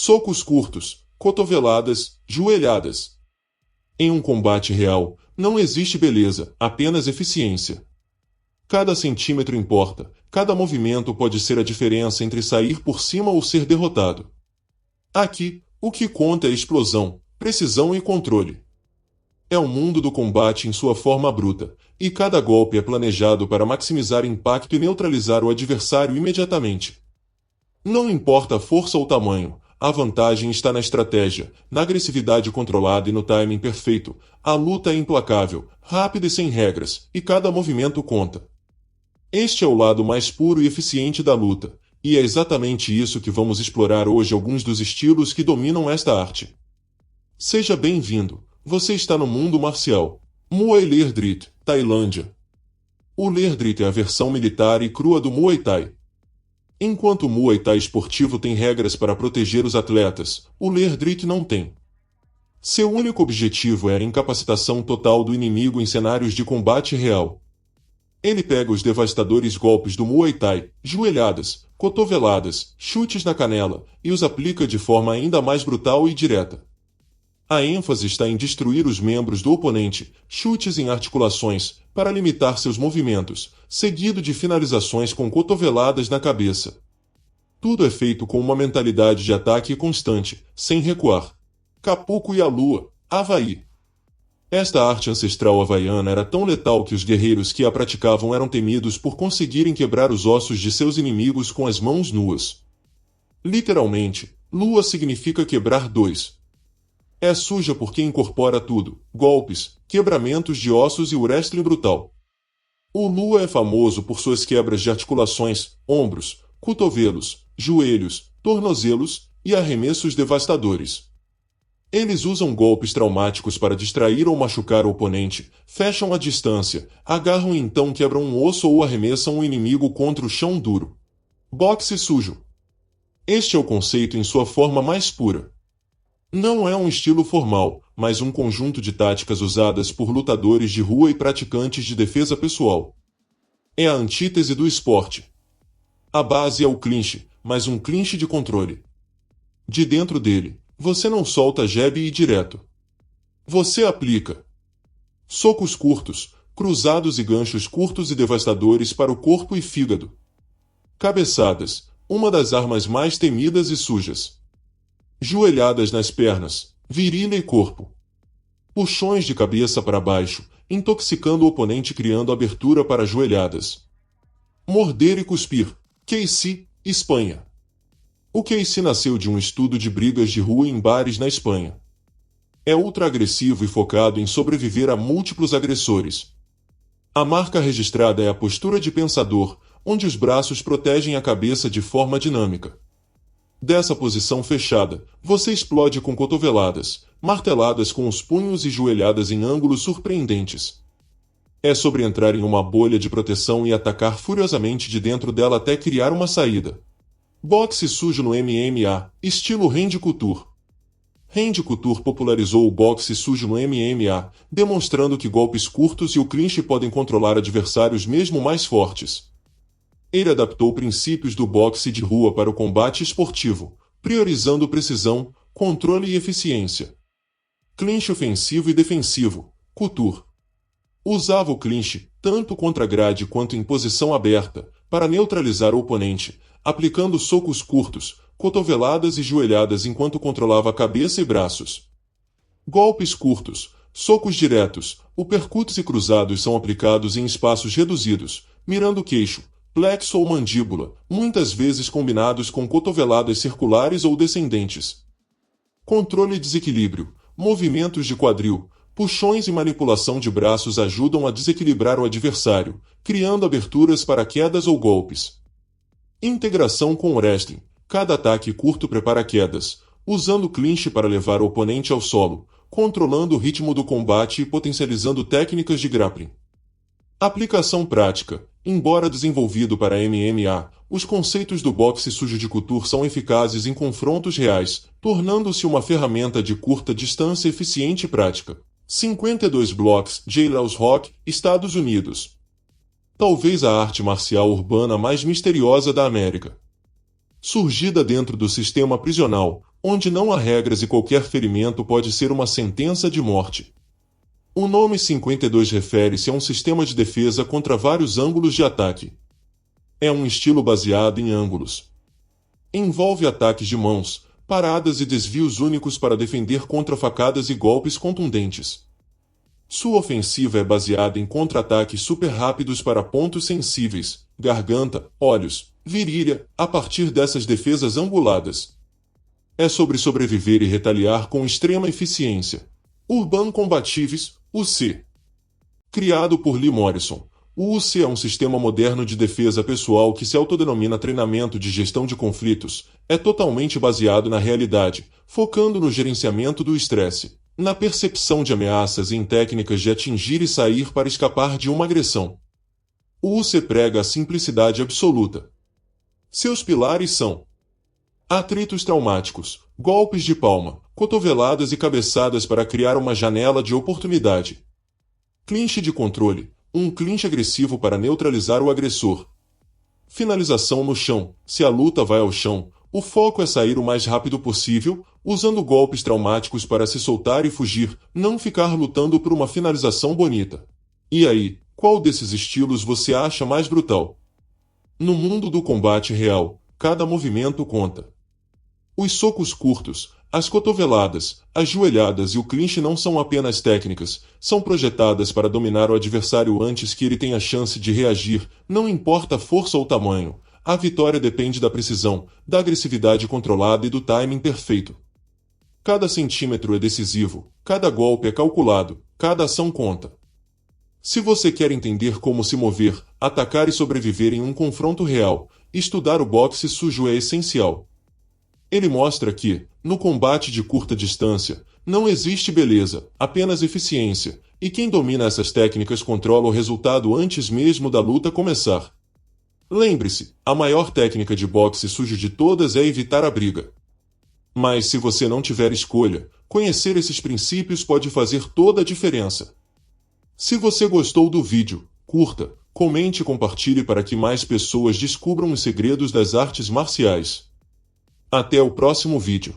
Socos curtos, cotoveladas, joelhadas. Em um combate real, não existe beleza, apenas eficiência. Cada centímetro importa, cada movimento pode ser a diferença entre sair por cima ou ser derrotado. Aqui, o que conta é explosão, precisão e controle. É o mundo do combate em sua forma bruta, e cada golpe é planejado para maximizar impacto e neutralizar o adversário imediatamente. Não importa a força ou tamanho, a vantagem está na estratégia, na agressividade controlada e no timing perfeito. A luta é implacável, rápida e sem regras, e cada movimento conta. Este é o lado mais puro e eficiente da luta, e é exatamente isso que vamos explorar hoje alguns dos estilos que dominam esta arte. Seja bem-vindo, você está no mundo marcial. Muay Ledrit, Tailândia. O Ledrit é a versão militar e crua do Muay Thai. Enquanto o Muay Thai esportivo tem regras para proteger os atletas, o Ledrit não tem. Seu único objetivo é a incapacitação total do inimigo em cenários de combate real. Ele pega os devastadores golpes do Muay Thai, joelhadas, cotoveladas, chutes na canela, e os aplica de forma ainda mais brutal e direta. A ênfase está em destruir os membros do oponente, chutes em articulações, para limitar seus movimentos, seguido de finalizações com cotoveladas na cabeça. Tudo é feito com uma mentalidade de ataque constante, sem recuar. Capuco e a Lua, Havaí. Esta arte ancestral havaiana era tão letal que os guerreiros que a praticavam eram temidos por conseguirem quebrar os ossos de seus inimigos com as mãos nuas. Literalmente, lua significa quebrar dois. É suja porque incorpora tudo, golpes, quebramentos de ossos e o wrestling brutal. O Lua é famoso por suas quebras de articulações, ombros, cotovelos, joelhos, tornozelos e arremessos devastadores. Eles usam golpes traumáticos para distrair ou machucar o oponente, fecham a distância, agarram e então quebram um osso ou arremessam o inimigo contra o chão duro. Boxe sujo. Este é o conceito em sua forma mais pura. Não é um estilo formal, mas um conjunto de táticas usadas por lutadores de rua e praticantes de defesa pessoal. É a antítese do esporte. A base é o clinch, mas um clinch de controle. De dentro dele, você não solta jab e direto. Você aplica socos curtos, cruzados e ganchos curtos e devastadores para o corpo e fígado. Cabeçadas, uma das armas mais temidas e sujas. Joelhadas nas pernas, virilha e corpo. Puxões de cabeça para baixo, intoxicando o oponente criando abertura para joelhadas. Morder e cuspir. KC, Espanha. O KC nasceu de um estudo de brigas de rua em bares na Espanha. É ultra-agressivo e focado em sobreviver a múltiplos agressores. A marca registrada é a postura de pensador, onde os braços protegem a cabeça de forma dinâmica. Dessa posição fechada, você explode com cotoveladas, marteladas com os punhos e joelhadas em ângulos surpreendentes. É sobre entrar em uma bolha de proteção e atacar furiosamente de dentro dela até criar uma saída. Boxe sujo no MMA, estilo Randy Couture. Randy Couture popularizou o boxe sujo no MMA, demonstrando que golpes curtos e o clinch podem controlar adversários mesmo mais fortes. Ele adaptou princípios do boxe de rua para o combate esportivo, priorizando precisão, controle e eficiência. Clinch ofensivo e defensivo, Couture. Usava o clinch, tanto contra a grade quanto em posição aberta, para neutralizar o oponente, aplicando socos curtos, cotoveladas e joelhadas enquanto controlava a cabeça e braços. Golpes curtos, socos diretos, uppercuts e cruzados são aplicados em espaços reduzidos, mirando o queixo, plexo ou mandíbula, muitas vezes combinados com cotoveladas circulares ou descendentes. Controle e desequilíbrio, movimentos de quadril, puxões e manipulação de braços ajudam a desequilibrar o adversário, criando aberturas para quedas ou golpes. Integração com o wrestling. Cada ataque curto prepara quedas, usando clinch para levar o oponente ao solo, controlando o ritmo do combate e potencializando técnicas de grappling. Aplicação prática. Embora desenvolvido para MMA, os conceitos do boxe sujo de Couture são eficazes em confrontos reais, tornando-se uma ferramenta de curta distância eficiente e prática. 52 Blocks, Jailhouse Rock, Estados Unidos. Talvez a arte marcial urbana mais misteriosa da América. Surgida dentro do sistema prisional, onde não há regras e qualquer ferimento pode ser uma sentença de morte. O nome 52 refere-se a um sistema de defesa contra vários ângulos de ataque. É um estilo baseado em ângulos. Envolve ataques de mãos, paradas e desvios únicos para defender contra facadas e golpes contundentes. Sua ofensiva é baseada em contra-ataques super rápidos para pontos sensíveis, garganta, olhos, virilha, a partir dessas defesas anguladas. É sobre sobreviver e retaliar com extrema eficiência. Urban Combatives, UC. Criado por Lee Morrison, o UC é um sistema moderno de defesa pessoal que se autodenomina treinamento de gestão de conflitos, é totalmente baseado na realidade, focando no gerenciamento do estresse, na percepção de ameaças e em técnicas de atingir e sair para escapar de uma agressão. O UC prega a simplicidade absoluta. Seus pilares são atritos traumáticos, golpes de palma, cotoveladas e cabeçadas para criar uma janela de oportunidade. Clinch de controle, um clinch agressivo para neutralizar o agressor. Finalização no chão, se a luta vai ao chão, o foco é sair o mais rápido possível, usando golpes traumáticos para se soltar e fugir, não ficar lutando por uma finalização bonita. E aí, qual desses estilos você acha mais brutal? No mundo do combate real, cada movimento conta. Os socos curtos, as cotoveladas, as joelhadas e o clinch não são apenas técnicas, são projetadas para dominar o adversário antes que ele tenha chance de reagir, não importa a força ou tamanho. A vitória depende da precisão, da agressividade controlada e do timing perfeito. Cada centímetro é decisivo, cada golpe é calculado, cada ação conta. Se você quer entender como se mover, atacar e sobreviver em um confronto real, estudar o boxe sujo é essencial. Ele mostra que, no combate de curta distância, não existe beleza, apenas eficiência, e quem domina essas técnicas controla o resultado antes mesmo da luta começar. Lembre-se, a maior técnica de boxe sujo de todas é evitar a briga. Mas se você não tiver escolha, conhecer esses princípios pode fazer toda a diferença. Se você gostou do vídeo, curta, comente e compartilhe para que mais pessoas descubram os segredos das artes marciais. Até o próximo vídeo.